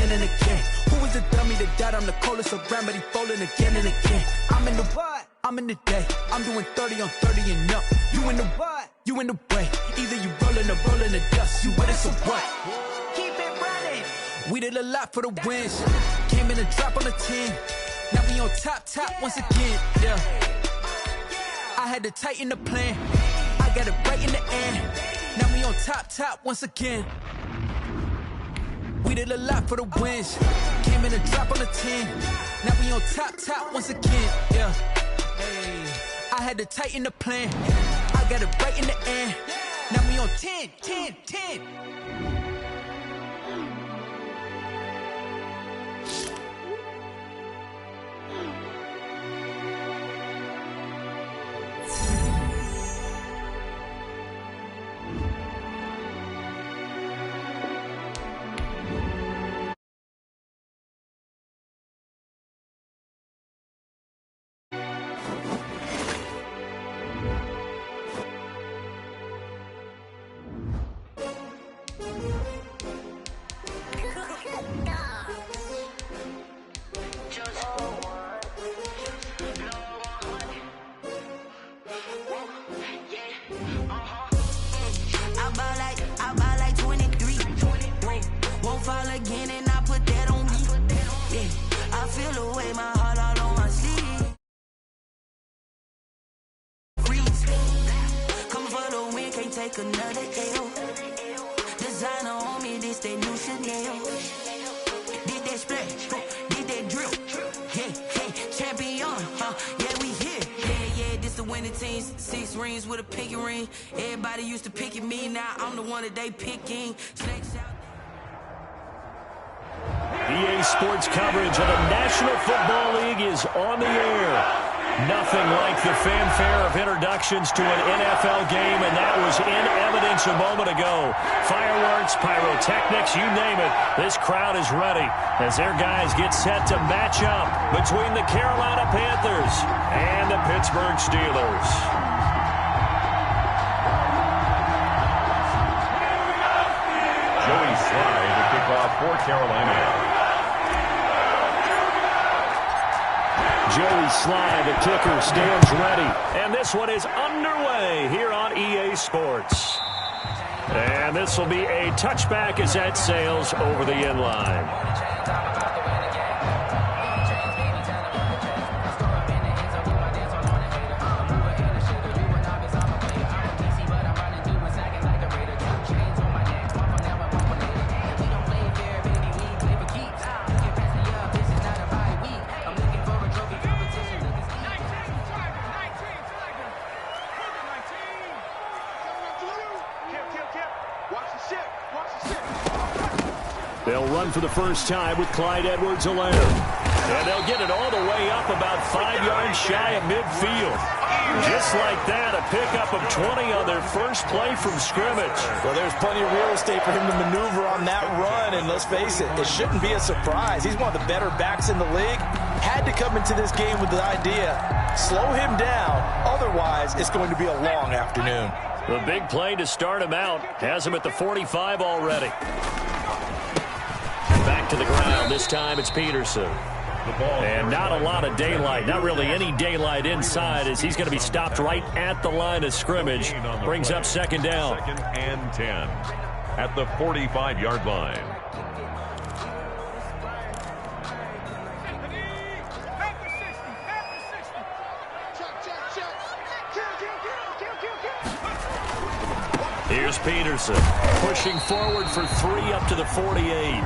again and again. Who was the dummy that died? I'm the coldest around, but he falling again and again. I'm in the what? I'm in the day. I'm doing 30 on 30 and up. You in the what? You in the way. Either you rolling the dust. You with it, so what? Keep it running. We did a lot for the wins. Came in a drop on the 10. Now we on top once again. Yeah. I had to tighten the plan. I got it right in the end. Now we on top once again. We did a lot for the wins. Came in a drop on the 10. Now we on top once again. Yeah. Hey. I had to tighten the plan. I got it right in the end. Now we on 10. Take another L. Designer on me, this that new Chanel. Did that splash, did that drill. Yeah, champion, yeah, we here. Yeah, this the winning team. 6 rings with a pinky ring. Everybody used to pick at me, now I'm the one that they picking. EA Sports coverage of the National Football League is on the air. Nothing like the fanfare of introductions to an NFL game, and that was in evidence a moment ago. Fireworks, pyrotechnics, you name it. This crowd is ready as their guys get set to match up between the Carolina Panthers and the Pittsburgh Steelers. Joey Slye to kick off for Carolina. Joey Slye, the kicker, stands ready. And this one is underway here on EA Sports. And this will be a touchback as that sails over the end line. They'll run for the first time with Clyde Edwards-Helaire. And they'll get it all the way up about 5 yards shy of midfield. Just like that, a pickup of 20 on their first play from scrimmage. Well, there's plenty of real estate for him to maneuver on that run, and let's face it, it shouldn't be a surprise. He's one of the better backs in the league. Had to come into this game with the idea, slow him down, otherwise it's going to be a long afternoon. The big play to start him out has him at the 45 already. Back to the ground. This time it's Peterson. And not a lot of daylight, not really any daylight inside, as he's going to be stopped right at the line of scrimmage. Brings up second down. 2nd and 10 at the 45-yard line. Here's Peterson pushing forward for 3 up to the 48.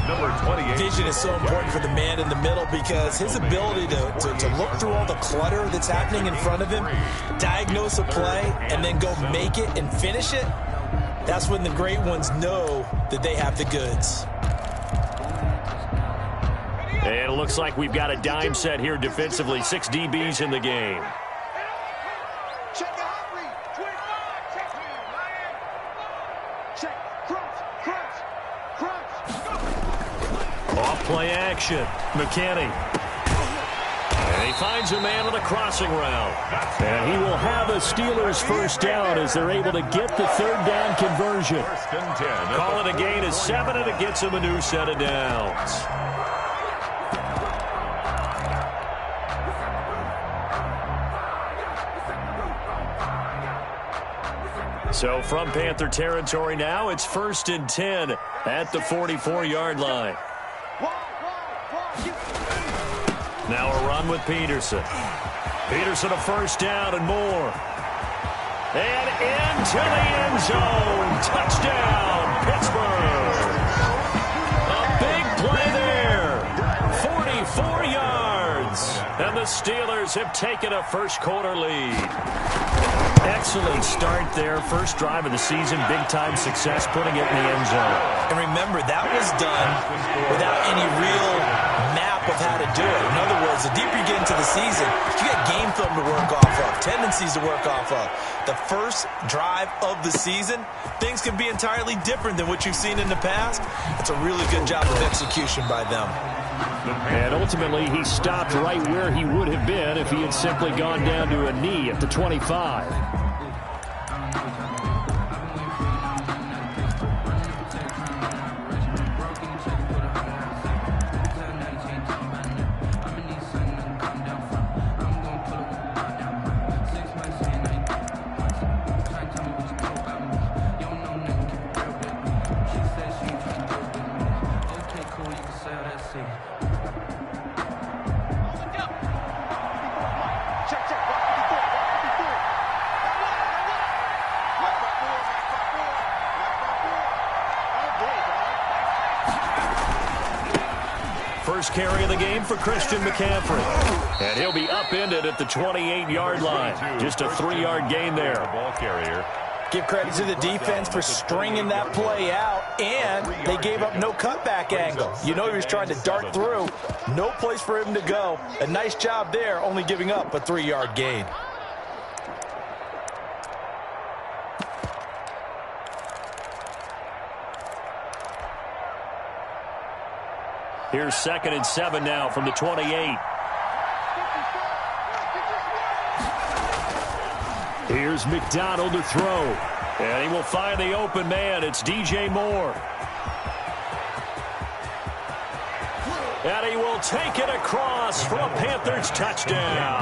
Number 28. Vision is so important for the man in the middle because his ability to look through all the clutter that's happening in front of him, diagnose a play, and then go make it and finish it, that's when the great ones know that they have the goods. And it looks like we've got a dime set here defensively. 6 DBs in the game. Off play action. McKinney. And he finds a man on the crossing route. And he will have a Steelers first down as they're able to get the third down conversion. Call it a gain of 7, and it gets him a new set of downs. So from Panther territory now, it's 1st and 10 at the 44-yard line. Now a run with Peterson. Peterson a first down and more. And into the end zone. Touchdown, Pittsburgh. A big play there. 44 yards. And the Steelers have taken a first-quarter lead. Excellent start there. First drive of the season. Big-time success putting it in the end zone. And remember, that was done without any real map of how to do it. In other words, the deeper you get into the season, you got game film to work off of, tendencies to work off of. The first drive of the season, things can be entirely different than what you've seen in the past. It's a really good job of execution by them. And ultimately, he stopped right where he would have been if he had simply gone down to a knee at the 25. First carry of the game for Christian McCaffrey. And he'll be upended at the 28-yard line. Just a 3-yard gain there. Ball carrier. Give credit to the defense for stringing that play out, and they gave up no cutback angle. You know he was trying to dart through. No place for him to go. A nice job there, only giving up a 3-yard gain. Here's 2nd and 7 now from the 28. Here's McDonald to throw. And he will find the open man. It's DJ Moore. And he will take it across for a Panthers touchdown.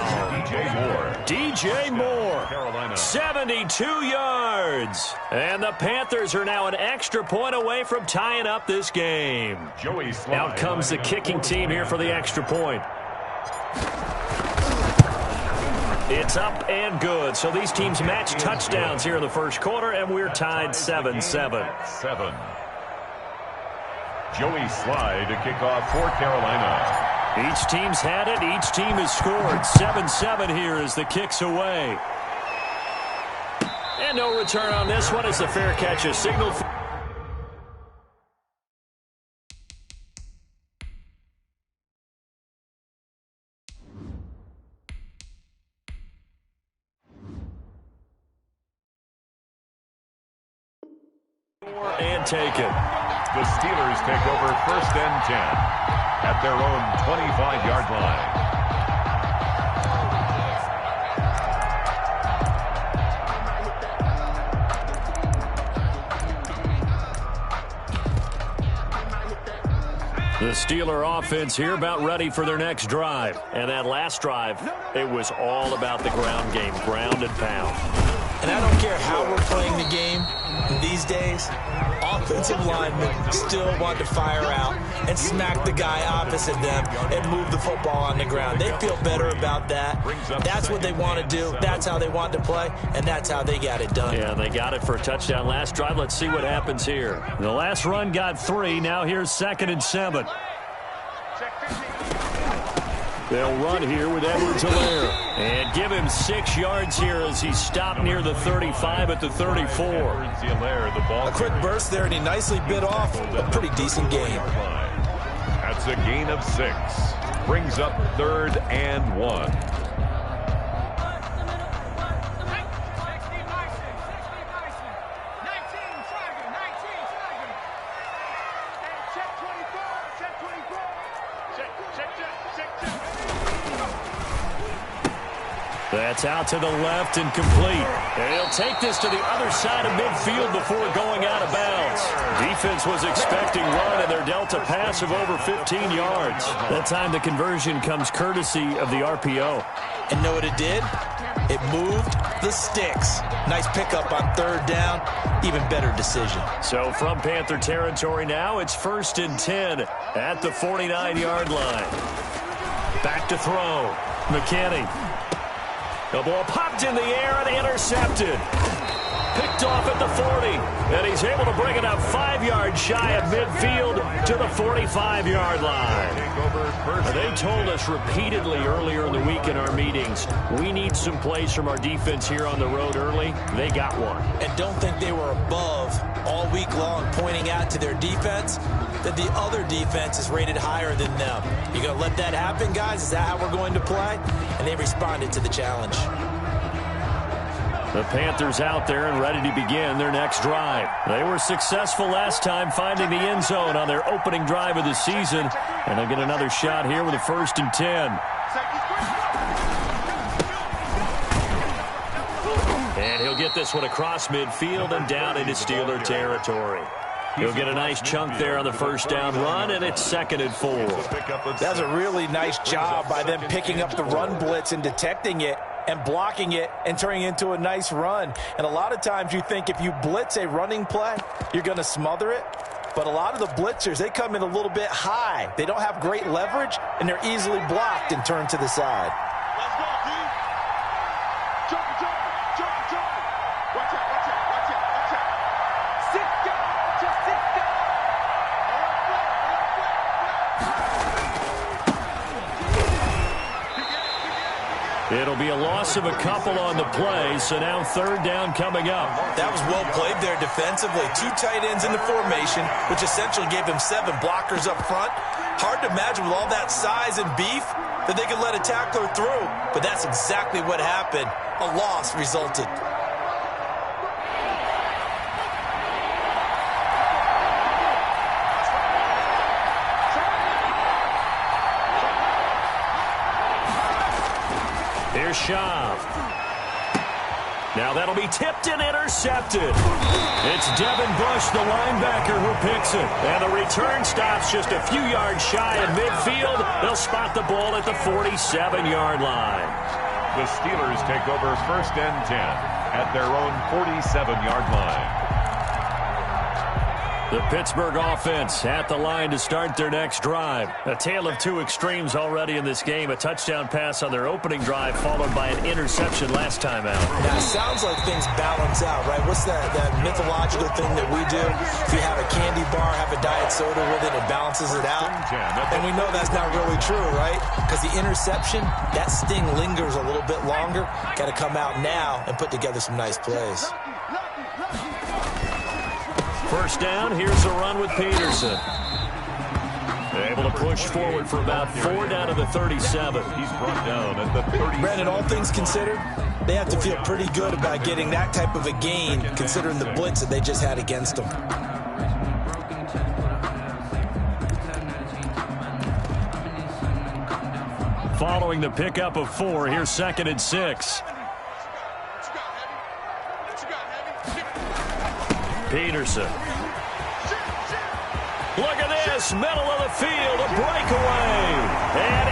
DJ Moore. Carolina. 72 yards. And the Panthers are now an extra point away from tying up this game. Out comes the kicking team here for the extra point. It's up and good. So these teams match touchdowns here in the first quarter, and we're tied 7-7. Joey Slye to kick off for Carolina. Each team's had it. Each team has scored. 7-7 here as the kick's away. And no return on this one as the fair catch is signaled. And taken. The Steelers take over 1st and 10 at their own 25-yard line. The Steeler offense here about ready for their next drive. And that last drive, it was all about the ground game, ground and pound. And I don't care how we're playing the game these days, offensive linemen still want to fire out and smack the guy opposite them and move the football on the ground. They feel better about that. That's what they want to do. That's how they want to play, and that's how they got it done. Yeah, they got it for a touchdown last drive. Let's see what happens here. The last run got 3. Now here's 2nd and 7. They'll run here with Edwards-Helaire. And give him 6 yards here as he stopped near the 35 at the 34. A quick burst there, and he nicely bit off a pretty decent gain. That's a gain of 6. Brings up 3rd and 1. That's out to the left and complete. And he'll take this to the other side of midfield before going out of bounds. Defense was expecting run, and they're dealt a pass of over 15 yards. That time the conversion comes courtesy of the RPO. And know what it did? It moved the sticks. Nice pickup on third down. Even better decision. So from Panther territory now, it's 1st and 10 at the 49-yard line. Back to throw. McKinney. The ball popped in the air and intercepted. Picked off at the 40. And he's able to bring it up 5 yards shy of midfield to the 45-yard line. They told us repeatedly earlier in the week in our meetings, we need some plays from our defense here on the road early. They got one. And don't think they were above all week long, pointing out to their defense that the other defense is rated higher than them. You going to let that happen, guys? Is that how we're going to play? And they responded to the challenge. The Panthers out there and ready to begin their next drive. They were successful last time finding the end zone on their opening drive of the season. And they'll get another shot here with a 1st and 10. And he'll get this one across midfield and down into Steeler territory. He'll get a nice chunk there on the first down run, and it's 2nd and 4. That's a really nice job by them picking up the run blitz and detecting it and blocking it and turning it into a nice run. And a lot of times you think if you blitz a running play, you're going to smother it. But a lot of the blitzers, they come in a little bit high. They don't have great leverage, and they're easily blocked and turned to the side. Let's go, D. Jump. Watch out. Sit down. Just sit down. It'll be a loss of a couple on the play, so now 3rd down coming up. That was well played there defensively. 2 tight ends in the formation, which essentially gave them 7 blockers up front. Hard to imagine with all that size and beef that they could let a tackler through, but that's exactly what happened. A loss resulted. Here's Schaub. Now that'll be tipped and intercepted. It's Devin Bush, the linebacker, who picks it. And the return stops just a few yards shy of midfield. They'll spot the ball at the 47-yard line. The Steelers take over 1st and 10 at their own 47-yard line. The Pittsburgh offense at the line to start their next drive. A tale of 2 extremes already in this game. A touchdown pass on their opening drive followed by an interception last time out. Now, it sounds like things balance out, right? What's that mythological thing that we do? If you have a candy bar, have a diet soda with it, it balances it out. And we know that's not really true, right? Because the interception, that sting lingers a little bit longer. Got to come out now and put together some nice plays. 1st down, here's a run with Peterson. They're able to push forward for about 4 down to the 37. He's brought down at the 30. Brandon, all things considered, they have to feel pretty good about getting that type of a gain, considering the blitz that they just had against them. Following the pickup of 4, here's 2nd and 6. Peterson. Look at this, middle of the field, a breakaway. And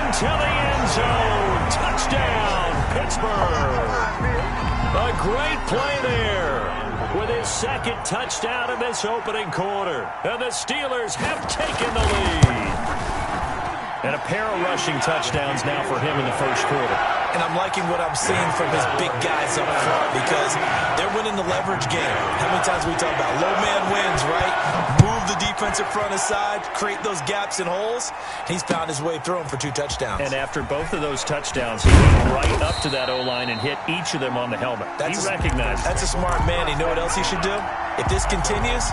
into the end zone. Touchdown, Pittsburgh. A great play there with his 2nd touchdown in this opening quarter. And the Steelers have taken the lead. And a pair of rushing touchdowns now for him in the 1st quarter. And I'm liking what I'm seeing from his big guys up front because they're winning the leverage game. How many times we talk about low man wins, right? Move the defensive front aside, create those gaps and holes. He's found his way through them for 2 touchdowns. And after both of those touchdowns, he went right up to that O-line and hit each of them on the helmet. He recognized it. That's a smart man. You know what else he should do? If this continues,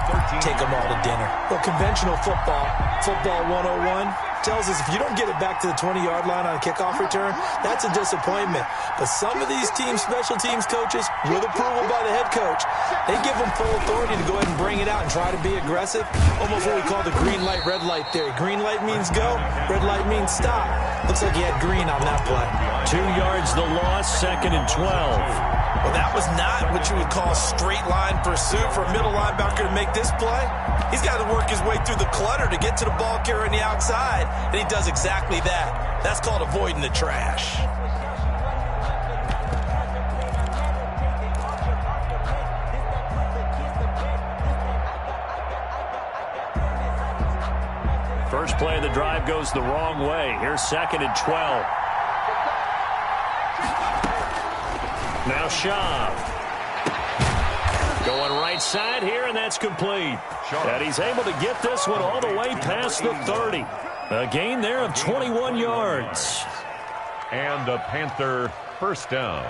take them all to dinner. Well, conventional football 101, tells us if you don't get it back to the 20-yard line on a kickoff return, that's a disappointment. But some of these special teams coaches, with approval by the head coach, they give them full authority to go ahead and bring it out and try to be aggressive. Almost what we call the green light, red light theory. Green light means go, red light means stop. Looks like he had green on that play. 2 yards the loss, 2nd and 12. Well, that was not what you would call straight line pursuit for a middle linebacker to make this play. He's got to work his way through the clutter to get to the ball carrier on the outside, and he does exactly that. That's called avoiding the trash. First play of the drive goes the wrong way. Here's 2nd and 12. Now Shaw. Going right side here, and that's complete. And he's able to get this one all the way past the 30. A gain there of 21 yards. And a Panther first down.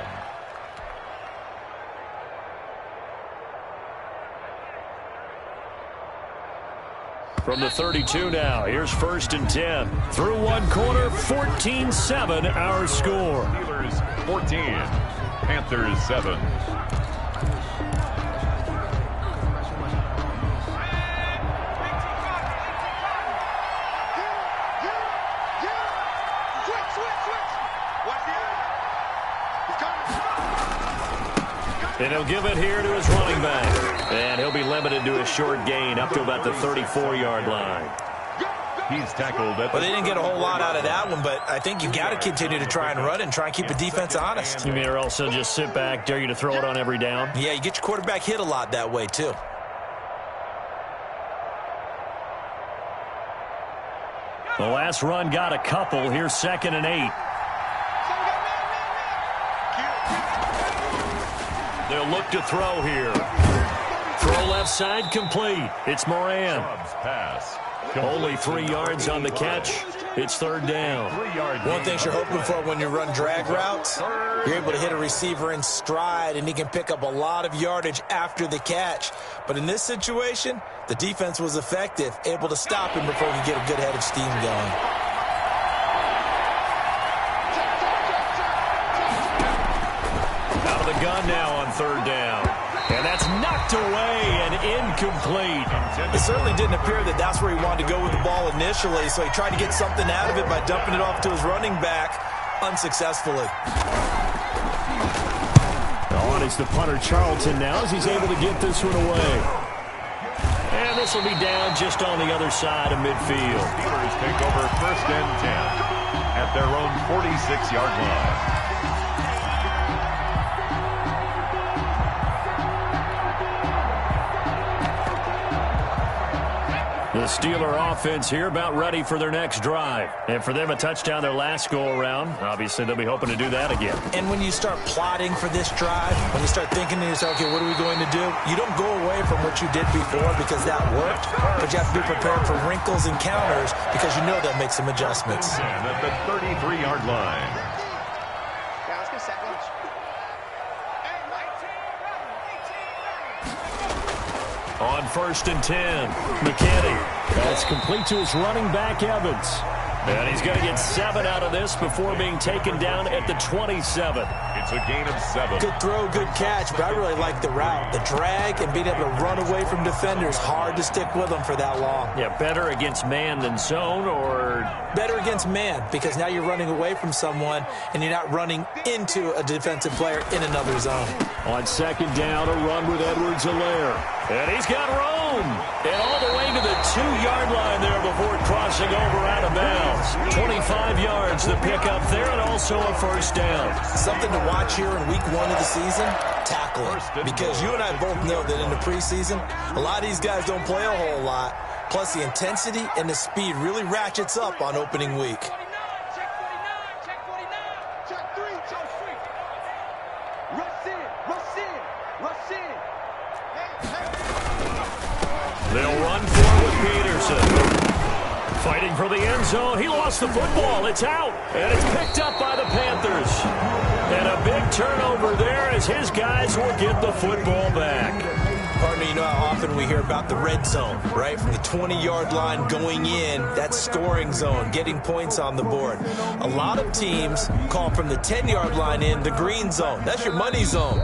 From the 32 now, here's 1st and 10. Through one quarter, 14-7 our score. Steelers 14, Panthers 7. And he'll give it here to his running back. And he'll be limited to a short gain up to about the 34-yard line. He's tackled at Well, they didn't get a whole lot out of that one, but I think you've got to continue to try and run and try and keep the defense honest. You mean or else they'll just sit back, dare you to throw it on every down? Yeah, you get your quarterback hit a lot that way, too. The last run got a couple. Here's 2nd and 8. They'll look to throw here. Throw left side complete. It's Moran. pass. Only 3 yards on the catch. It's 3rd down. One thing you're hoping for when you run drag routes, you're able to hit a receiver in stride, and he can pick up a lot of yardage after the catch. But in this situation, the defense was effective, able to stop him before he could get a good head of steam going. Out of the gun now on 3rd down. And that's knocked away and incomplete. It certainly didn't appear that that's where he wanted to go with the ball initially, so he tried to get something out of it by dumping it off to his running back unsuccessfully. On is the punter Charlton now as he's able to get this one away. And this will be down just on the other side of midfield. Steelers take over 1st and 10 at their own 46-yard line. The Steeler offense here about ready for their next drive. And for them, a touchdown their last go-around. Obviously, they'll be hoping to do that again. And when you start plotting for this drive, when you start thinking to yourself, okay, what are we going to do? You don't go away from what you did before because that worked, but you have to be prepared for wrinkles and counters because you know they'll make some adjustments. And at the 33-yard line. On 1st and 10, McKinney. That's complete to his running back, Evans. And he's going to get 7 out of this before being taken down at the 27. It's a gain of 7. Good throw, good catch, but I really like the route. The drag and being able to run away from defenders, hard to stick with them for that long. Yeah, better against man than zone, or better against man, because now you're running away from someone and you're not running into a defensive player in another zone. On 2nd down, a run with Edwards-Helaire. And he's got room. And all the way to the 2-yard line there before crossing over out of bounds. 25 yards to pick up there, and also a 1st down. Something to watch here in week 1 of the season, tackling. Because you and I both know that in the preseason, a lot of these guys don't play a whole lot. Plus, the intensity and the speed really ratchets up on opening week. They'll run for with Peterson. Fighting for the end zone. He lost the football. It's out. And it's picked up by the Panthers. And a big turnover there as his guys will get the football back. Partner, you know how often we hear about the red zone, right? From the 20-yard line going in, that scoring zone, getting points on the board. A lot of teams call from the 10-yard line in the green zone. That's your money zone.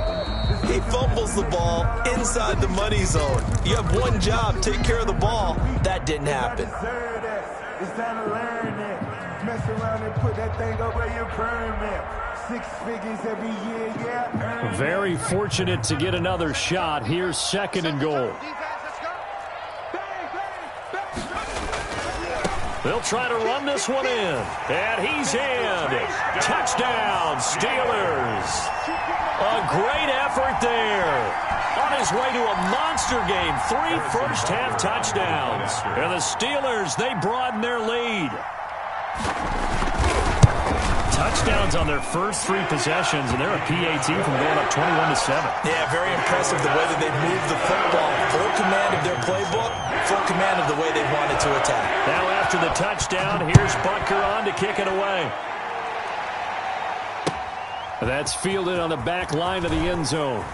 He fumbles the ball inside the money zone. You have one job, take care of the ball. That didn't happen. It's time to learn that. Mess around and put that thing over your permit. 6 figures every year, yeah. Very fortunate to get another shot. Here's 2nd and goal. They'll try to run this one in. And he's in. Touchdown, Steelers. A great effort there. On his way to a monster game. 3 first-half touchdowns. And the Steelers, they broaden their lead. Touchdowns on their first 3 possessions, and they're a PAT from going up 21-7. Yeah, very impressive the way that they've moved the football. Full command of their playbook, full command of the way they wanted to attack. Now after the touchdown, here's Butker on to kick it away. That's fielded on the back line of the end zone.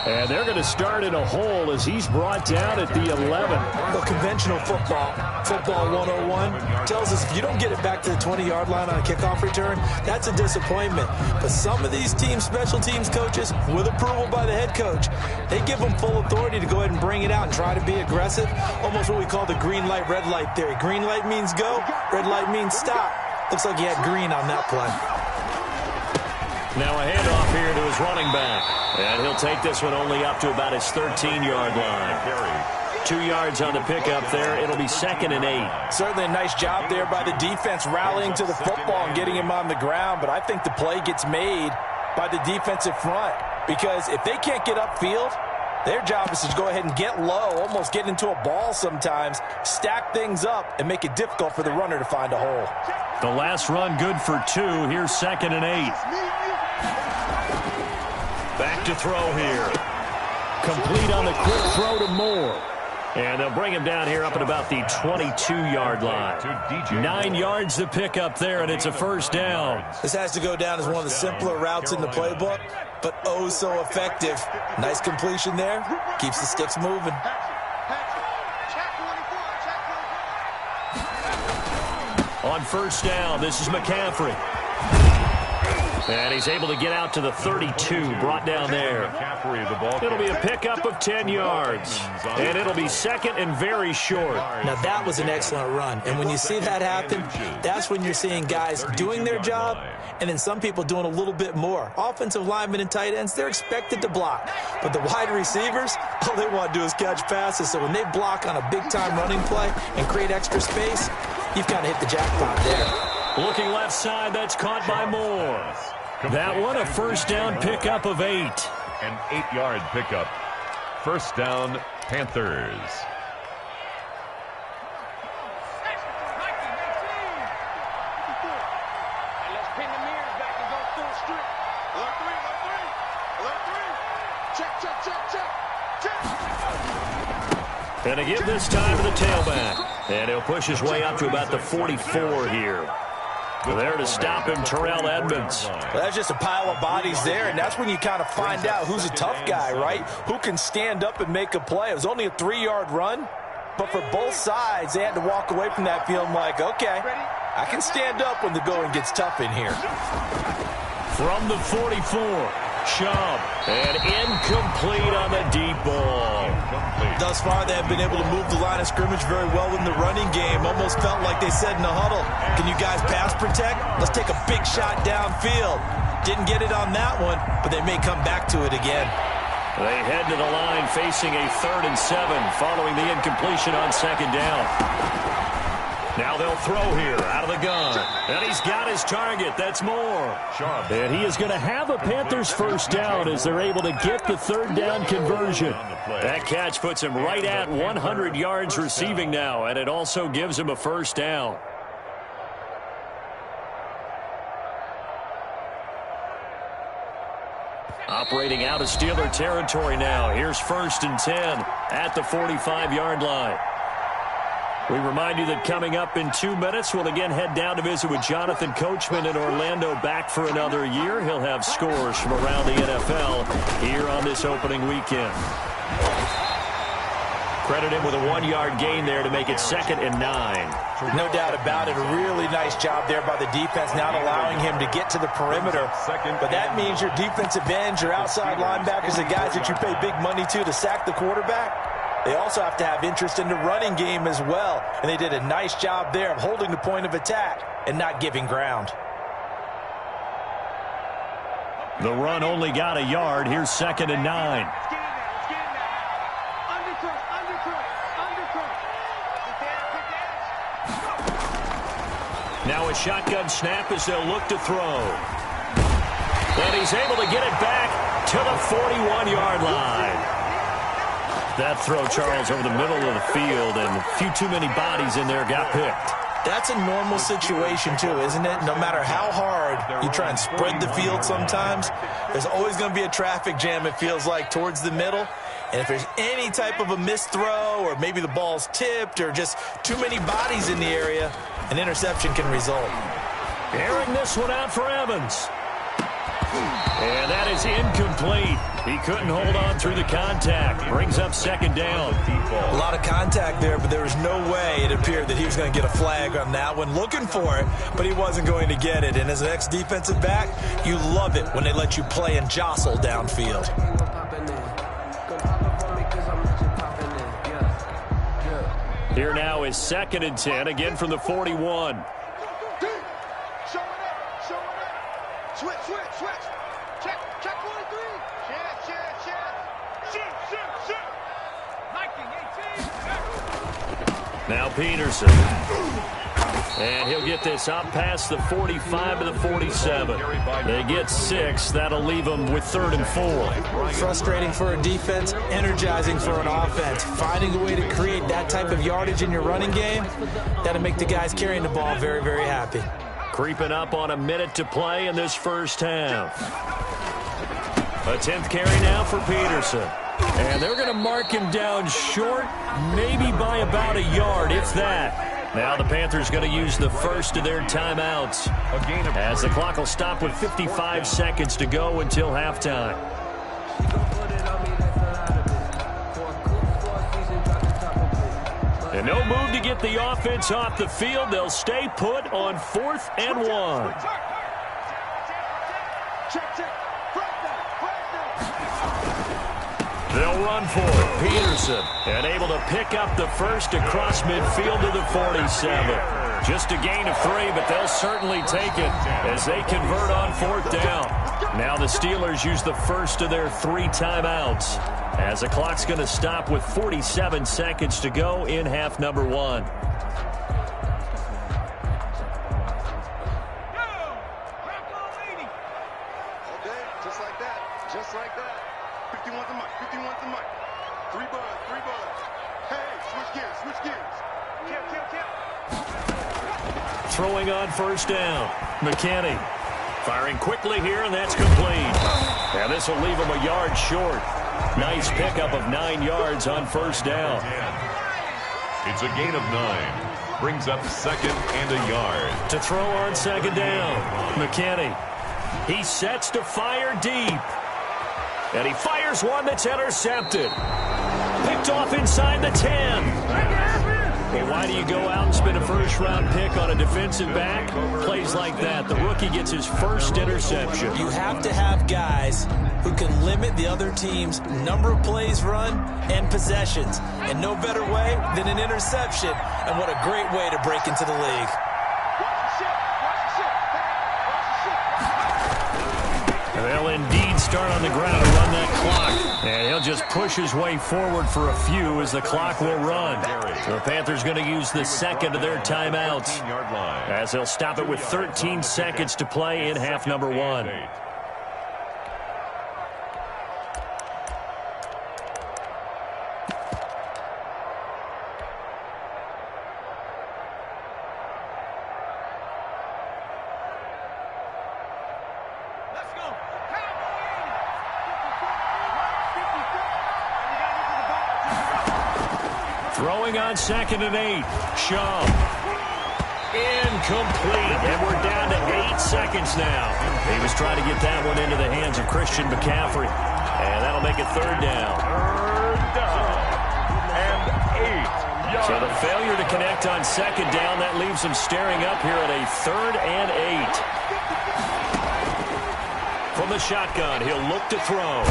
And they're going to start in a hole as he's brought down at the 11. Well, conventional football 101, tells us if you don't get it back to the 20-yard line on a kickoff return, that's a disappointment. But some of these teams, special teams coaches, with approval by the head coach, they give them full authority to go ahead and bring it out and try to be aggressive. Almost what we call the green light, red light theory. Green light means go, red light means stop. Looks like he had green on that play. Now a handoff here to his running back. And he'll take this one only up to about his 13-yard line. 2 yards on the pickup there. It'll be 2nd and 8. Certainly a nice job there by the defense rallying to the football and getting him on the ground. But I think the play gets made by the defensive front. Because if they can't get upfield, their job is to go ahead and get low, almost get into a ball sometimes, stack things up, and make it difficult for the runner to find a hole. The last run good for 2. Here's 2nd and 8. Back to throw here. Complete on the quick throw to Moore. And they'll bring him down here up at about the 22-yard line. 9 yards to pick up there, and it's a first down. This has to go down as one of the simpler routes in the playbook, but oh so effective. Nice completion there. Keeps the sticks moving. On first down, this is McCaffrey. And he's able to get out to the 32, brought down there. It'll be a pickup of 10 yards. And it'll be 2nd and very short. Now that was an excellent run. And when you see that happen, that's when you're seeing guys doing their job and then some people doing a little bit more. Offensive linemen and tight ends, they're expected to block. But the wide receivers, all they want to do is catch passes. So when they block on a big-time running play and create extra space, you've kind of hit the jackpot there. Looking left side, that's caught by Moore. That one, a first down pickup of 8. An 8-yard pickup. First down, Panthers. Let's pin the mirrors back and go full strip. Alert 3. Check. And to give this time to the tailback. And he'll push his way up to about the 44 here. There to stop him, Terrell Edmonds. Well, that's just a pile of bodies there, and that's when you kind of find out who's a tough guy, right? Who can stand up and make a play. It was only a 3-yard run, but for both sides, they had to walk away from that feeling like, okay, I can stand up when the going gets tough in here. From the 44, Chubb, and incomplete on the deep ball. Thus far, they have been able to move the line of scrimmage very well in the running game. Almost felt like they said in the huddle, can you guys pass protect? Let's take a big shot downfield. Didn't get it on that one, but they may come back to it again. They head to the line facing a 3rd and 7 following the incompletion on 2nd down. Now they'll throw here out of the gun. And he's got his target. That's Moore. And he is going to have a Panthers first down as they're able to get the 3rd down conversion. That catch puts him right at 100 yards receiving now, and it also gives him a first down. Operating out of Steeler territory now. Here's 1st and 10 at the 45-yard line. We remind you that coming up in 2 minutes, we'll again head down to visit with Jonathan Coachman in Orlando, back for another year. He'll have scores from around the NFL here on this opening weekend. Credit him with a 1-yard gain there to make it 2nd and 9. No doubt about it. A really nice job there by the defense, not allowing him to get to the perimeter. But that means your defensive ends, your outside linebackers, the guys that you pay big money to sack the quarterback, they also have to have interest in the running game as well. And they did a nice job there of holding the point of attack and not giving ground. The run only got a yard. Here's 2nd and 9. Now a shotgun snap as they'll look to throw. And he's able to get it back to the 41-yard line. That throw, Charles, over the middle of the field, and a few too many bodies in there got picked. That's a normal situation, too, isn't it? No matter how hard you try and spread the field sometimes, there's always going to be a traffic jam, it feels like, towards the middle. And if there's any type of a missed throw, or maybe the ball's tipped, or just too many bodies in the area, an interception can result. Airing this one out for Evans. And that is incomplete. He couldn't hold on through the contact. Brings up 2nd down. A lot of contact there, but there was no way it appeared that he was going to get a flag on that one. Looking for it, but he wasn't going to get it. And as an ex-defensive back, you love it when they let you play and jostle downfield. Here now is 2nd and 10, again from the 41. Switch. Check 1 3. Shoot. Viking 18. Now Peterson. And he'll get this up past the 45 to the 47. They get 6. That'll leave them with 3rd and 4. Frustrating for a defense, energizing for an offense. Finding a way to create that type of yardage in your running game, that'll make the guys carrying the ball very, very happy. Creeping up on a minute to play in this first half. A 10th carry now for Peterson. And they're going to mark him down short, maybe by about a yard, if that. Now the Panthers going to use the first of their timeouts, as the clock will stop with 55 seconds to go until halftime. And no move to get the offense off the field. They'll stay put on 4th and 1. They'll run for it. Peterson, and able to pick up the first across midfield to the 47. Just a gain of 3, but they'll certainly take it as they convert on 4th down. Now the Steelers use the first of their 3 timeouts, as the clock's going to stop with 47 seconds to go in half number 1. Just like that. 51 to Mike. 3 buzz. Hey, switch gears. Kill. Throwing on 1st down. McKinney firing quickly here, and that's complete. And this will leave him a yard short. Nice pickup of 9 yards on 1st down. It's a gain of 9. Brings up 2nd and a yard. To throw on 2nd down. McKinney. He sets to fire deep. And he fires one that's intercepted. Picked off inside the 10. Hey, why do you go out and spend a first-round pick on a defensive back? Plays like that. The rookie gets his first interception. You have to have guys who can limit the other team's number of plays run and possessions. And no better way than an interception. And what a great way to break into the league. They'll indeed start on the ground to run that clock. And he'll just push his way forward for a few as the clock will run. The Panthers going to use the second of their timeouts, as they'll stop it with 13 seconds to play in half number 1. throwing on 2nd and 8. Shaw. Incomplete. And we're down to 8 seconds now. He was trying to get that one into the hands of Christian McCaffrey. And that'll make it 3rd down. 3rd down. And 8 yards. So the failure to connect on 2nd down, that leaves him staring up here at a 3rd and 8. From the shotgun, he'll look to throw.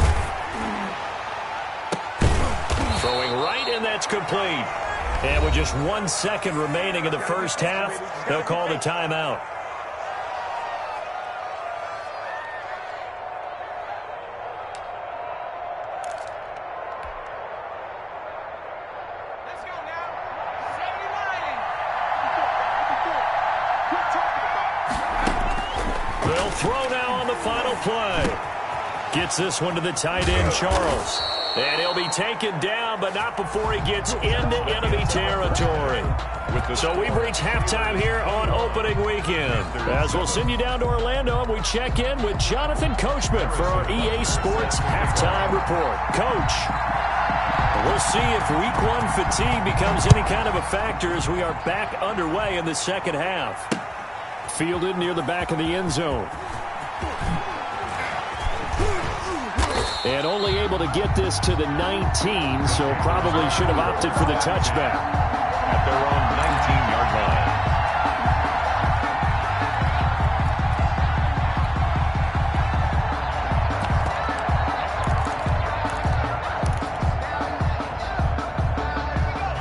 Throwing right, and that's complete. And with just 1 second remaining in the first half, they'll call the timeout. Let's go now. They'll throw now on the final play. Gets this one to the tight end, Charles. And he'll be taken down, but not before he gets into enemy territory. So we've reached halftime here on opening weekend. As we'll send you down to Orlando, and we check in with Jonathan Coachman for our EA Sports Halftime Report. Coach, we'll see if Week 1 fatigue becomes any kind of a factor as we are back underway in the second half. Fielded near the back of the end zone. And only able to get this to the 19, so probably should have opted for the touchback. At their own 19-yard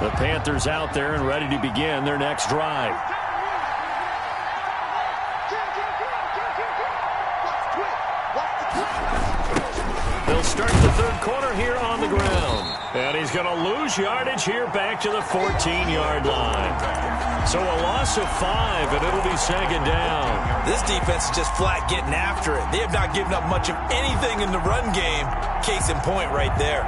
line. The Panthers out there and ready to begin their next drive. They'll start the 3rd quarter here on the ground. And he's going to lose yardage here back to the 14-yard line. So a loss of 5, and it'll be 2nd down. This defense is just flat getting after it. They have not given up much of anything in the run game. Case in point right there.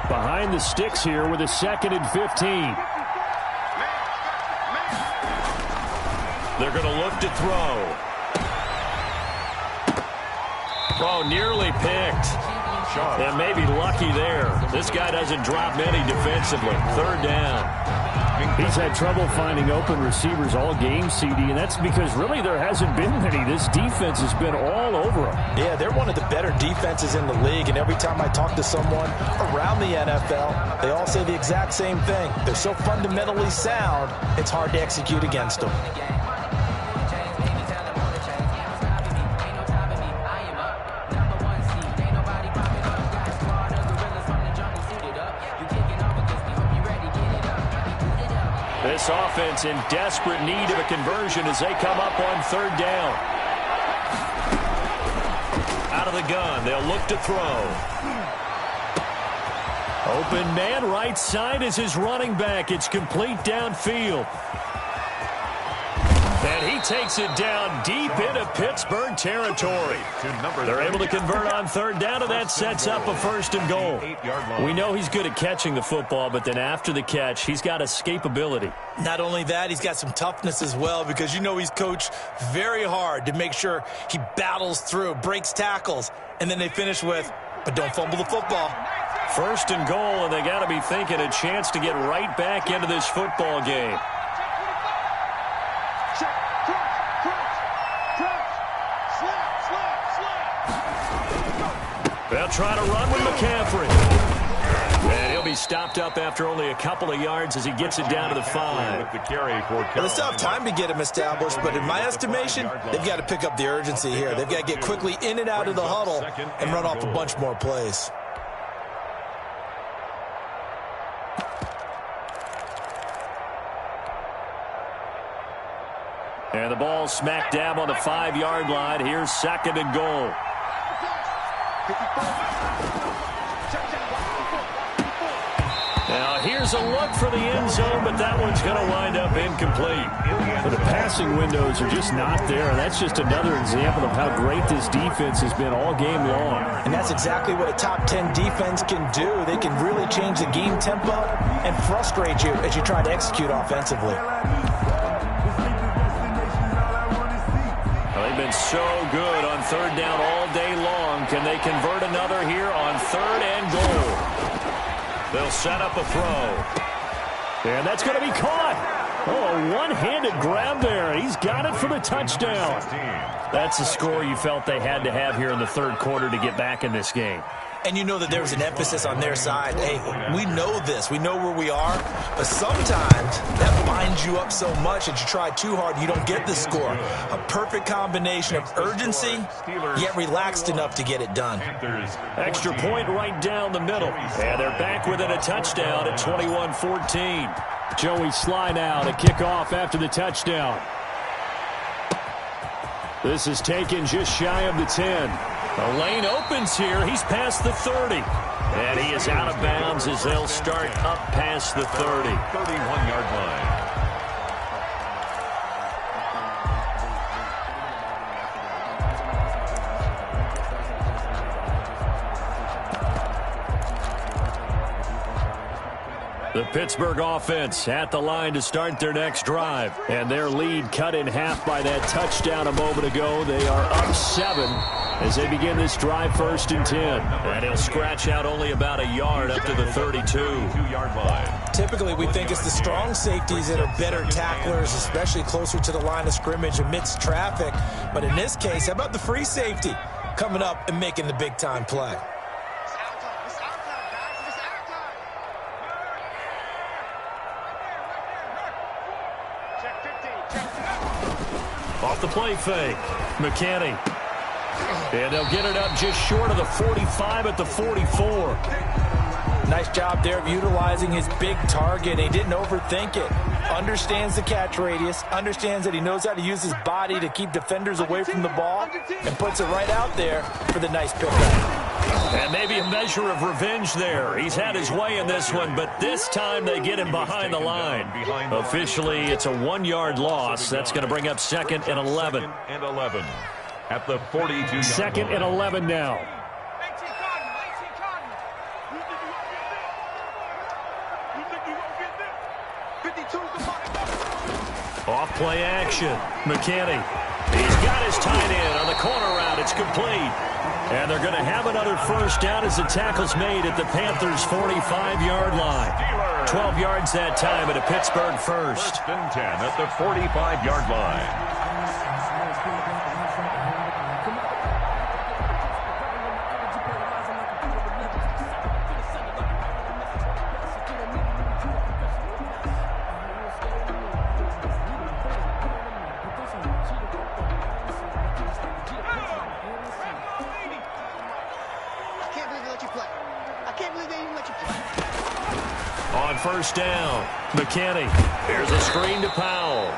Behind the sticks here with a 2nd and 15. They're going to look to throw. Oh, nearly picked. And maybe lucky there. This guy doesn't drop many defensively. 3rd down. He's had trouble finding open receivers all game, CD, and that's because really there hasn't been many. This defense has been all over him. Yeah, they're one of the better defenses in the league, and every time I talk to someone around the NFL, they all say the exact same thing. They're so fundamentally sound, it's hard to execute against them. This offense in desperate need of a conversion as they come up on 3rd down. Out of the gun, they'll look to throw. Open man right side is his running back. It's complete downfield. And he takes it down deep into Pittsburgh territory. They're able to convert on 3rd down, and that sets up a 1st and goal. We know he's good at catching the football, but then after the catch, he's got escapability. Not only that, he's got some toughness as well, because you know he's coached very hard to make sure he battles through, breaks tackles, and then they finish with, but don't fumble the football. 1st and goal, and they got to be thinking a chance to get right back into this football game. They'll try to run with McCaffrey. And he'll be stopped up after only a couple of yards as he gets it down to the 5. Well, they still have time to get him established, but in my estimation, they've got to pick up the urgency here. They've got to get quickly in and out of the huddle and run off a bunch more plays. And the ball smack dab on the 5-yard line. Here's 2nd and goal. Now here's a look for the end zone, but that one's going to wind up incomplete. But the passing windows are just not there, and that's just another example of how great this defense has been all game long. And that's exactly what a top 10 defense can do. They can really change the game tempo and frustrate you as you try to execute offensively. Well, they've been so good on 3rd down all day long, Can they convert another here on 3rd and goal? They'll set up a throw. And that's going to be caught. Oh, a one-handed grab there. He's got it for the touchdown. That's the score you felt they had to have here in the 3rd quarter to get back in this game. And you know that there's an emphasis on their side. Hey, we know this. We know where we are. But sometimes that binds you up so much that you try too hard, you don't get the score. A perfect combination of urgency, yet relaxed enough to get it done. Extra point right down the middle. And they're back within a touchdown at 21-14. Joey Sly now to kick off after the touchdown. This is taken just shy of the 10. The lane opens here. He's past the 30. And he is out of bounds as they'll start up past the 30. 31-yard line. The Pittsburgh offense at the line to start their next drive. And their lead cut in half by that touchdown a moment ago. They are up 7 as they begin this drive 1st and 10. And he'll scratch out only about a yard up to the 32-yard line. Typically, we think it's the strong safeties that are better tacklers, especially closer to the line of scrimmage amidst traffic. But in this case, how about the free safety coming up and making the big-time play? Off the play fake, McKinney. And they'll get it up just short of the 45 at the 44. Nice job there of utilizing his big target. He didn't overthink it. Understands the catch radius, understands that he knows how to use his body to keep defenders away from the ball, and puts it right out there for the nice pickup. And maybe a measure of revenge there. He's had his way in this one, but this time they get him behind the line. Officially, it's a 1-yard loss. That's going to bring up 2nd and 11. 2nd and 11 at the 42-yard line. 2nd and 11 now. Off play action. McKinney. He's got his tight end on the corner route. It's complete. And they're going to have another first down as the tackle's made at the Panthers' 45-yard line. 12 yards that time at a Pittsburgh first. 1st and 10 at the 45-yard line. On first down, McKinney. Here's a screen to Powell.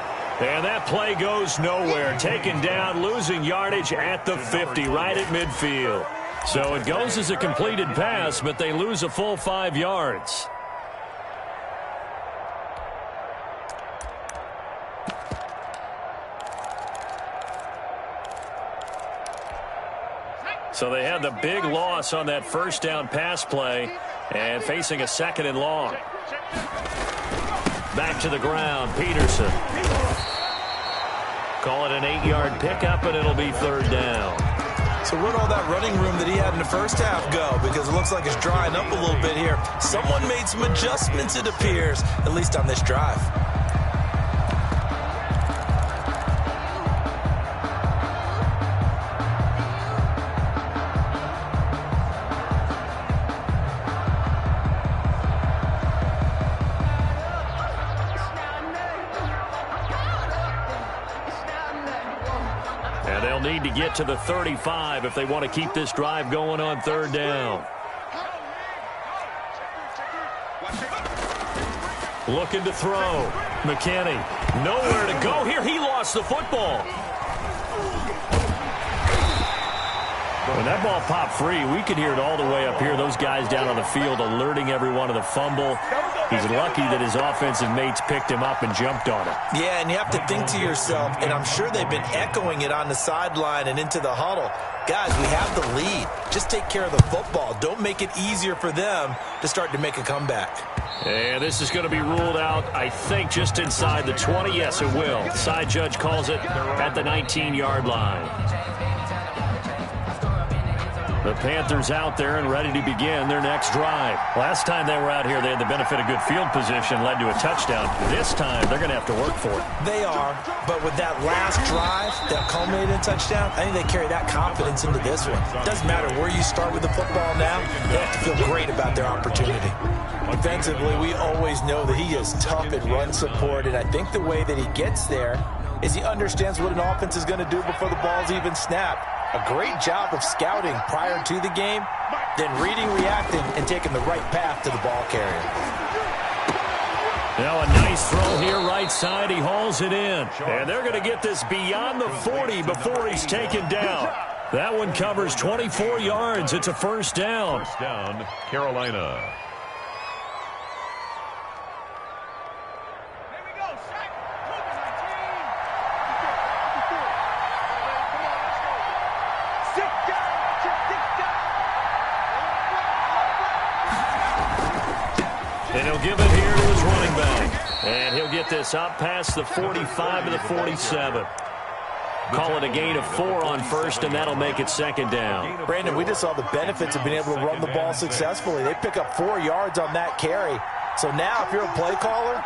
And that play goes nowhere. Taken down, losing yardage at the 50, right at midfield. So it goes as a completed pass, but they lose a full 5 yards. So they had the big loss on that first down pass play and facing a 2nd and long. Back to the ground, Peterson. Call it an 8-yard pickup, and it'll be 3rd down. So where'd all that running room that he had in the first half go? Because it looks like it's drying up a little bit here. Someone made some adjustments, it appears, at least on this drive. And they'll need to get to the 35 if they want to keep this drive going on 3rd down. Looking to throw. McKinney. Nowhere to go here. He lost the football. When that ball popped free, we could hear it all the way up here. Those guys down on the field alerting everyone of the fumble. He's lucky that his offensive mates picked him up and jumped on it. Yeah, and you have to think to yourself, and I'm sure they've been echoing it on the sideline and into the huddle. Guys, we have the lead. Just take care of the football. Don't make it easier for them to start to make a comeback. And this is going to be ruled out, I think, just inside the 20. Yes, it will. The side judge calls it at the 19-yard line. The Panthers out there and ready to begin their next drive. Last time they were out here, they had the benefit of good field position, led to a touchdown. This time, they're going to have to work for it. They are, but with that last drive that culminated in a touchdown, I think they carry that confidence into this one. Doesn't matter where you start with the football now, they have to feel great about their opportunity. Offensively, we always know that he is tough at run support, and I think the way that he gets there is he understands what an offense is going to do before the ball's even snapped. A great job of scouting prior to the game, then reading, reacting, and taking the right path to the ball carrier. Now a nice throw here right side. He hauls it in. And they're going to get this beyond the 40 before he's taken down. That one covers 24 yards. It's a first down. First down, Carolina. And he'll give it here to his running back. And he'll get this up past the 45 to the 47. Call it a gain of 4 on first, and that'll make it second down. Brandon, we just saw the benefits of being able to run the ball successfully. They pick up 4 yards on that carry. So now if you're a play caller,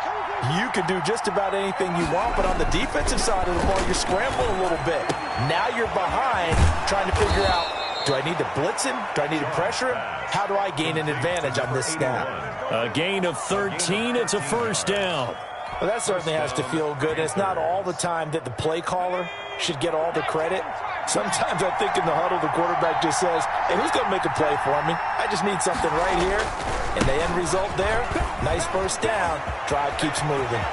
you can do just about anything you want. But on the defensive side of the ball, you're scrambling a little bit. Now you're behind trying to figure out, do I need to blitz him? Do I need to pressure him? How do I gain an advantage on this snap? A gain of 13. It's a first down. Well, that certainly has to feel good. It's not all the time that the play caller should get all the credit. Sometimes I think in the huddle, the quarterback just says, hey, who's going to make a play for me? I just need something right here. And the end result there, nice first down. Drive keeps moving.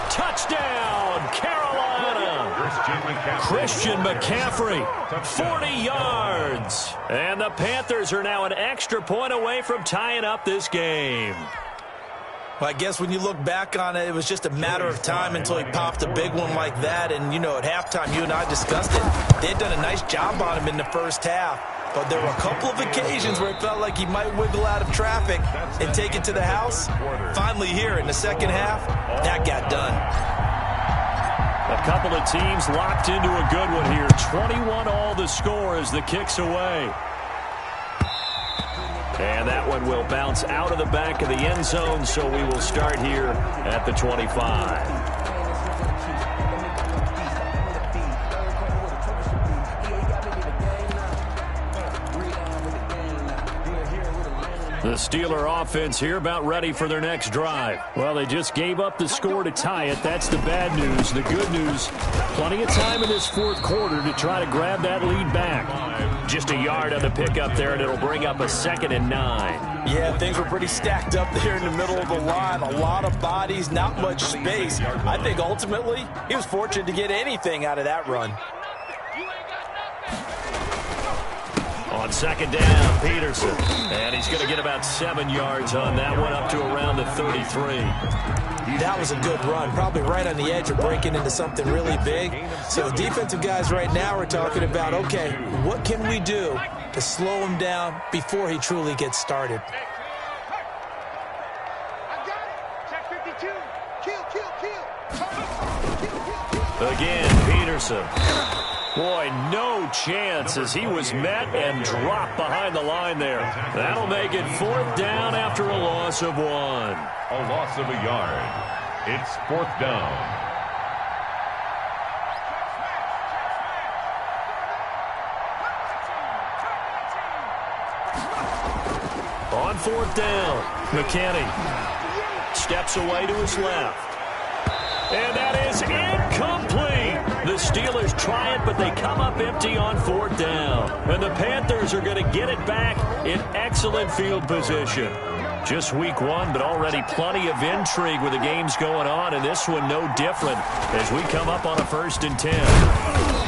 Touchdown, Carolina. Christian McCaffrey, 40 yards. And the Panthers are now an extra point away from tying up this game. Well, I guess when you look back on it, it was just a matter of time until he popped a big one like that. And, you know, at halftime, you and I discussed it. They had done a nice job on him in the first half. But there were a couple of occasions where it felt like he might wiggle out of traffic and take it to the house. Finally here in the second half, that got done. A couple of teams locked into a good one here. 21 all the score as the kick's away. And that one will bounce out of the back of the end zone, so we will start here at the 25. The Steeler offense here about ready for their next drive. Well, they just gave up the score to tie it. That's the bad news. The good news, plenty of time in this fourth quarter to try to grab that lead back. Just a yard on the pickup there, and it'll bring up a 2nd and 9. Yeah, things were pretty stacked up there in the middle of the line. A lot of bodies, not much space. I think ultimately he was fortunate to get anything out of that run. On second down, Peterson. And he's going to get about 7 yards on that one, up to around the 33. That was a good run, probably right on the edge of breaking into something really big. So the defensive guys right now are talking about, okay, what can we do to slow him down before he truly gets started? Again, Peterson. Boy, no chance as he was met and dropped behind the line there. That'll make it 4th down after a loss of 1. A loss of a yard. It's 4th down. On 4th down, McKinney steps away to his left. And that is incomplete. The Steelers try it, but they come up empty on 4th down. And the Panthers are going to get it back in excellent field position. Just week 1, but already plenty of intrigue with the games going on, and this one no different as we come up on a 1st and 10.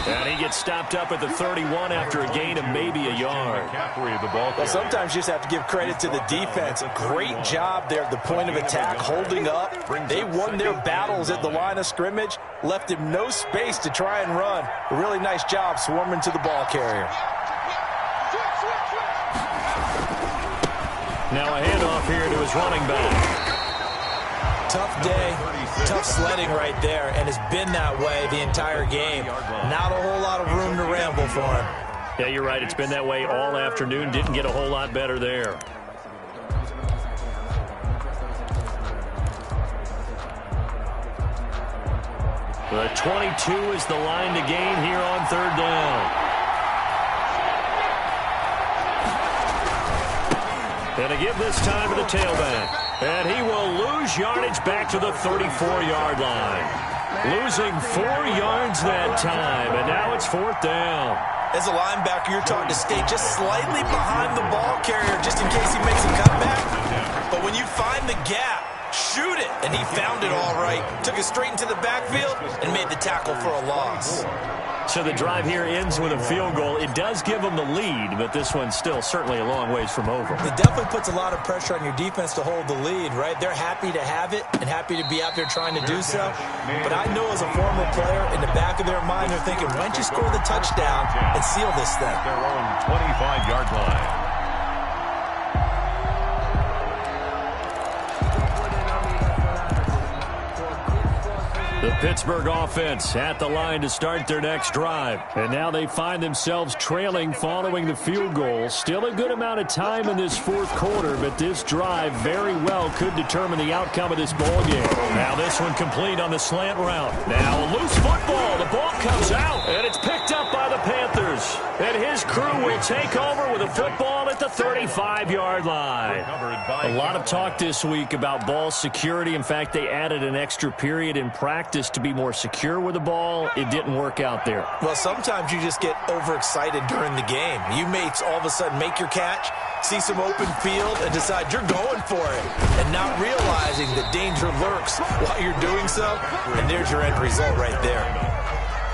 And he gets stopped up at the 31 after a gain of maybe a yard. Well, sometimes you just have to give credit to the defense. Great job there at the point of attack, holding up. They won their battles at the line of scrimmage, left him no space to try and run. A really nice job swarming to the ball carrier. Now a handoff here to his running back. Tough day, tough sledding right there, and it's been that way the entire game. Not a whole lot of room to ramble for him. Yeah, you're right. It's been that way all afternoon. Didn't get a whole lot better there. The 22 is the line to gain here on third down. And to give this time to the tailback. And he will lose yardage back to the 34-yard line. Losing 4 yards that time, and now it's fourth down. As a linebacker, you're taught to stay just slightly behind the ball carrier just in case he makes a cutback. But when you find the gap, shoot it. And he found it all right. Took it straight into the backfield and made the tackle for a loss. So the drive here ends with a field goal. It does give them the lead, but this one's still certainly a long ways from over. It definitely puts a lot of pressure on your defense to hold the lead, right? They're happy to have it and happy to be out there trying to do so. But I know as a former player, in the back of their mind, they're thinking, why don't you score the touchdown and seal this thing? Their own 25-yard line. The Pittsburgh offense at the line to start their next drive. And now they find themselves trailing following the field goal. Still a good amount of time in this fourth quarter, but this drive very well could determine the outcome of this ball game. Now this one complete on the slant route. Now a loose football. The ball comes out, and it's picked up by the Panthers. And his crew will take over with a football at the 35-yard line. A lot of talk this week about ball security. In fact, they added an extra period in practice to be more secure with the ball. It didn't work out there. Well, sometimes you just get overexcited during the game. You may all of a sudden make your catch, see some open field, and decide you're going for it, and not realizing that danger lurks while you're doing so, and there's your end result right there.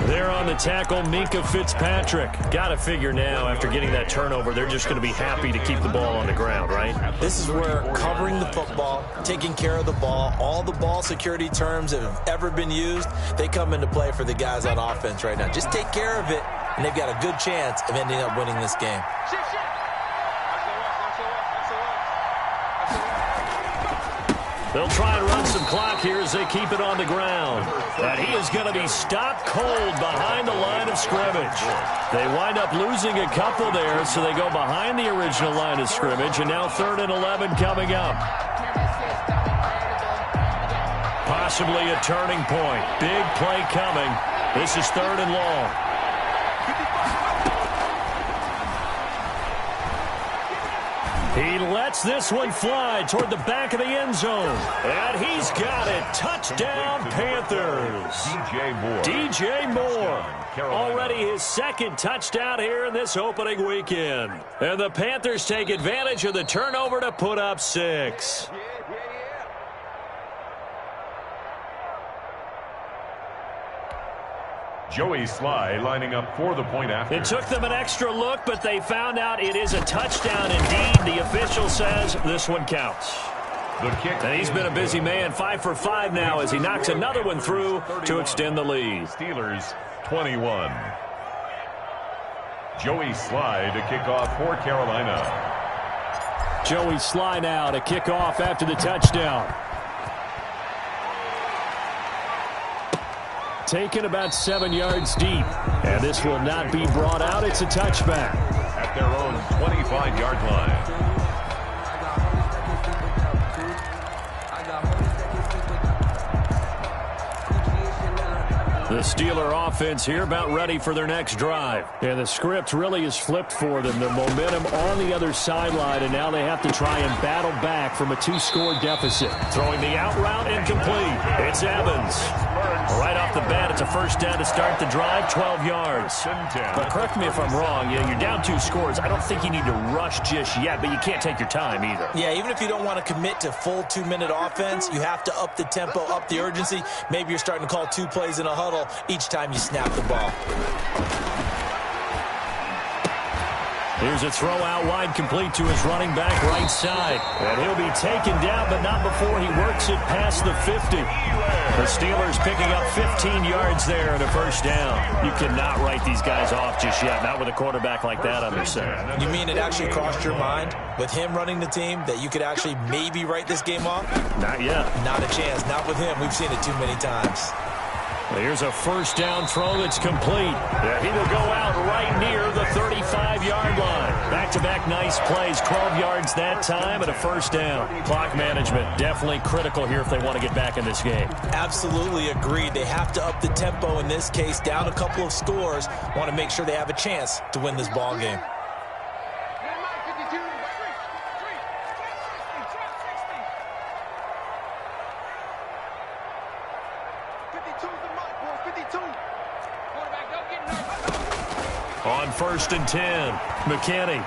There on the tackle, Minkah Fitzpatrick. Got to figure now, after getting that turnover, they're just going to be happy to keep the ball on the ground, right? This is where covering the football, taking care of the ball, all the ball security terms that have ever been used, they come into play for the guys on offense right now. Just take care of it, and they've got a good chance of ending up winning this game. They'll try and run some clock here as they keep it on the ground. And he is going to be stopped cold behind the line of scrimmage. They wind up losing a couple there, so they go behind the original line of scrimmage, and now 3rd and 11 coming up. Possibly a turning point. Big play coming. This is 3rd and long. He lets this one fly toward the back of the end zone. And he's got it. Touchdown, Panthers. DJ Moore. Already his second touchdown here in this opening weekend. And the Panthers take advantage of the turnover to put up 6. Joey Sly lining up for the point after. It took them an extra look, but they found out it is a touchdown indeed. The official says this one counts. The kick. And he's been a busy man, 5 for 5 now as he knocks another one through to extend the lead. Steelers 21. Joey Sly to kick off for Carolina. Joey Sly now to kick off after the touchdown. Taken about 7 yards deep. And this will not be brought out. It's a touchback. At their own 25-yard line. The Steeler offense here about ready for their next drive. And the script really is flipped for them. The momentum on the other sideline, and now they have to try and battle back from a 2-score deficit. Throwing the out route incomplete. It's Evans. Right off the bat, it's a first down to start the drive, 12 yards. But correct me if I'm wrong, you're down 2 scores. I don't think you need to rush just yet, but you can't take your time either. Yeah, even if you don't want to commit to full 2-minute offense, you have to up the tempo, up the urgency. Maybe you're starting to call 2 plays in a huddle each time you snap the ball. Here's a throw out wide, complete to his running back right side. And he'll be taken down, but not before he works it past the 50. The Steelers picking up 15 yards there and a first down. You cannot write these guys off just yet, not with a quarterback like that under center. You mean it actually crossed your mind with him running the team that you could actually maybe write this game off? Not yet. Not a chance. Not with him. We've seen it too many times. Here's a first down throw that's complete. He will go out right near the 35-yard line. Back-to-back nice plays, 12 yards that time and a first down. Clock management definitely critical here if they want to get back in this game. Absolutely agreed. They have to up the tempo in this case, down a couple of scores. Want to make sure they have a chance to win this ball game. On 1st and 10, McKinney.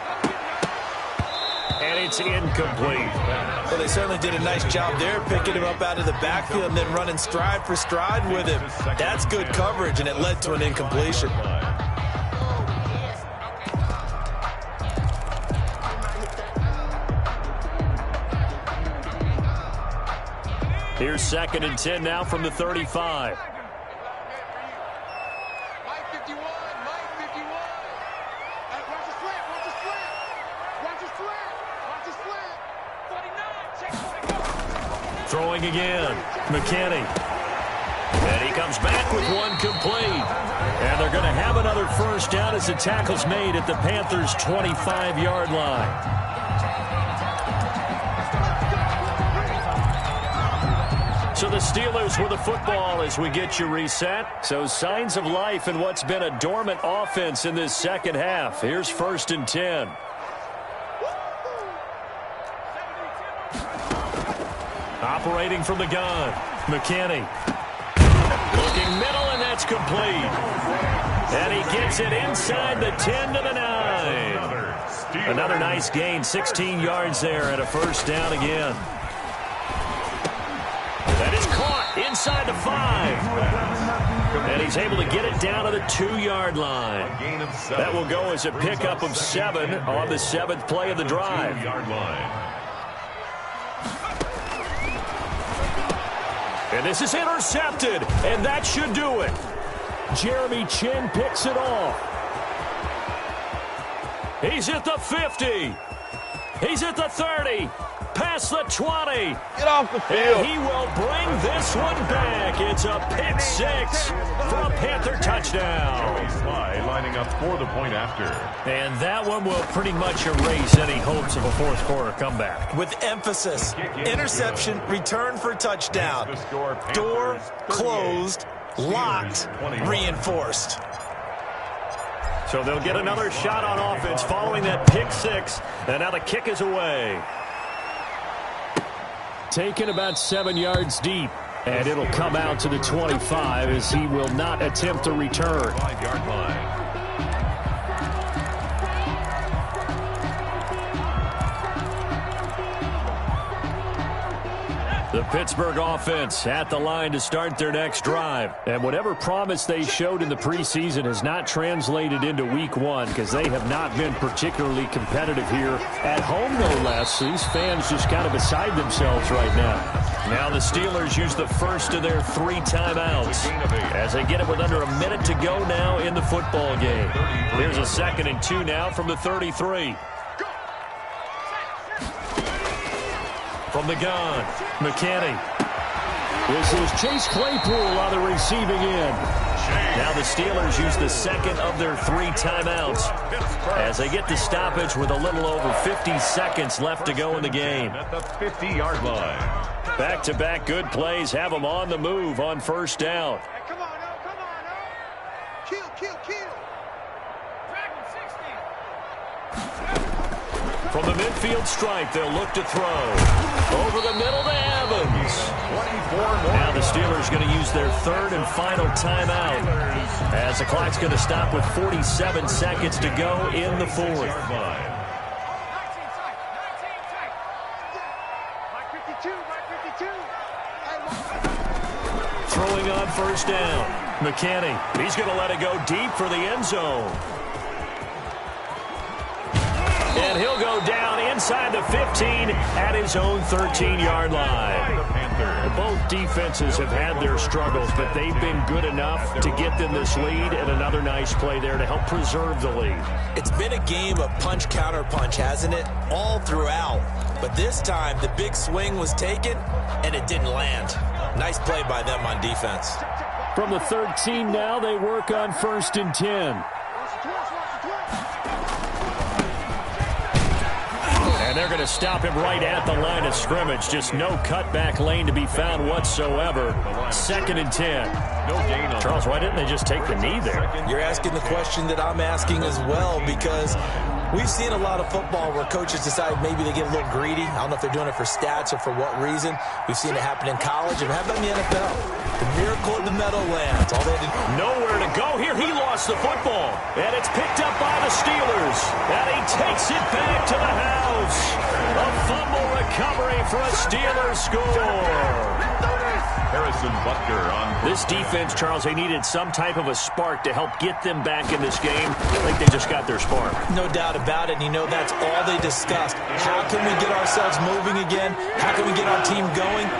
And it's incomplete. Well, they certainly did a nice job there, picking him up out of the backfield and then running stride for stride with him. That's good coverage, and it led to an incompletion. Here's 2nd and 10 now from the 35. Throwing again, McKinney. And he comes back with one complete. And they're going to have another first down as the tackle's made at the Panthers' 25-yard line. So the Steelers with the football as we get you reset. So signs of life in what's been a dormant offense in this second half. Here's 1st and 10. Operating from the gun, McKinney. Looking middle, and that's complete. And he gets it inside the 10 to the 9. Another nice gain, 16 yards there and a first down again. That is caught inside the 5. And he's able to get it down to the 2-yard line. That will go as a pickup of 7 on the 7th play of the drive. And this is intercepted, and that should do it. Jeremy Chin picks it off. He's at the 50. He's at the 30. Past the 20. Get off the field. And he will bring this one back. It's a pick 6 for a Panther touchdown. Lining up for the point after. And that one will pretty much erase any hopes of a fourth quarter comeback. With emphasis, interception, return for touchdown. Door closed, locked, reinforced. So they'll get another shot on offense following that pick 6. And now the kick is away. Taken about 7 yards deep. And it'll come out to the 25 as he will not attempt a return. 5-yard line. The Pittsburgh offense at the line to start their next drive. And whatever promise they showed in the preseason has not translated into week 1 because they have not been particularly competitive here at home, no less. These fans just kind of beside themselves right now. Now the Steelers use the first of their 3 timeouts as they get it with under a minute to go now in the football game. Here's a 2nd and 2 now from the 33. From the gun, McKinney. This is Chase Claypool on the receiving end. Now the Steelers use the 2nd of their 3 timeouts as they get the stoppage with a little over 50 seconds left to go in the game. At the 50-yard line. Back-to-back good plays have them on the move on first down. Hey, come on, now, come on, now. Kill, kill, kill. From the midfield stripe, they'll look to throw. Over the middle to Evans. Now the Steelers going to use their 3rd and final timeout as the clock's going to stop with 47 seconds to go in the 4th. Throwing on first down. McKinney. He's going to let it go deep for the end zone. And he'll go down inside the 15 at his own 13-yard line. Both defenses have had their struggles, but they've been good enough to get them this lead, and another nice play there to help preserve the lead. It's been a game of punch-counter-punch, hasn't it? All throughout. But this time, the big swing was taken, and it didn't land. Nice play by them on defense. From the 13 now, they work on 1st and 10. And they're going to stop him right at the line of scrimmage. Just no cutback lane to be found whatsoever. 2nd and 10. No gain on Charles, why didn't they just take the knee there? You're asking the question that I'm asking as well, because we've seen a lot of football where coaches decide maybe they get a little greedy. I don't know if they're doing it for stats or for what reason. We've seen it happen in college, and how about in the NFL? The miracle of the Meadowlands. All they had to Nowhere to go here. He lost the football. And it's picked up by the Steelers. And he takes it back to the house. A fumble recovery for a Steelers score. Harrison Butker on. This defense, Charles, they needed some type of a spark to help get them back in this game. I think they just got their spark. No doubt about it, and you know that's all they discussed. How can we get ourselves moving again? How can we get our team going?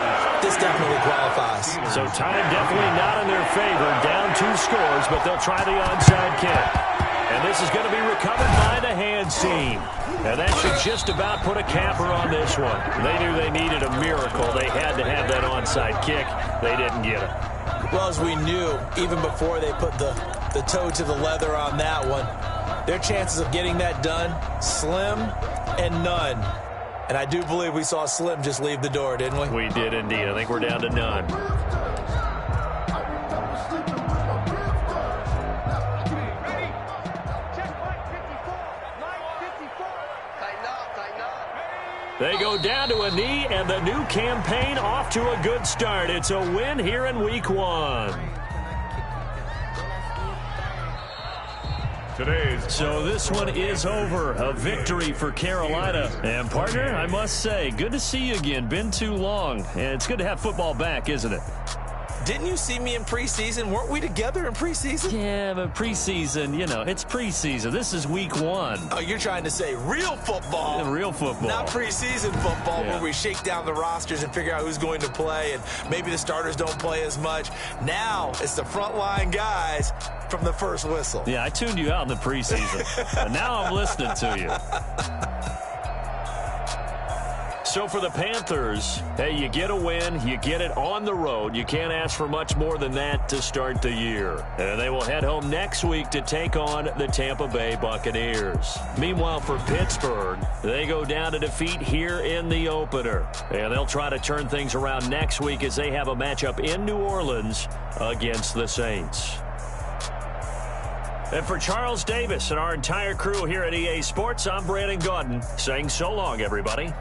This definitely qualifies. So time definitely not in their favor. Down 2 scores, but they'll try the onside kick. And this is going to be recovered by the hands team. And that should just about put a capper on this one. They knew they needed a miracle. They had to have that onside kick. They didn't get it. Well, as we knew, even before they put the toe to the leather on that one, their chances of getting that done, slim and none. And I do believe we saw Slim just leave the door, didn't we? We did indeed. I think we're down to none. They go down to a knee, and the new campaign off to a good start. It's a win here in Week 1. So this one is over. A victory for Carolina. And, partner, I must say, good to see you again. Been too long. And it's good to have football back, isn't it? Didn't you see me in preseason? Weren't we together in preseason? Yeah, but preseason, you know, it's preseason. This is Week 1. Oh, you're trying to say real football. Yeah, real football. Not preseason football where we shake down the rosters and figure out who's going to play, and maybe the starters don't play as much. Now it's the frontline guys from the first whistle. Yeah, I tuned you out in the preseason. And now I'm listening to you. So for the Panthers, hey, you get a win, you get it on the road. You can't ask for much more than that to start the year. And they will head home next week to take on the Tampa Bay Buccaneers. Meanwhile, for Pittsburgh, they go down to defeat here in the opener. And they'll try to turn things around next week as they have a matchup in New Orleans against the Saints. And for Charles Davis and our entire crew here at EA Sports, I'm Brandon Gaudin saying so long, everybody.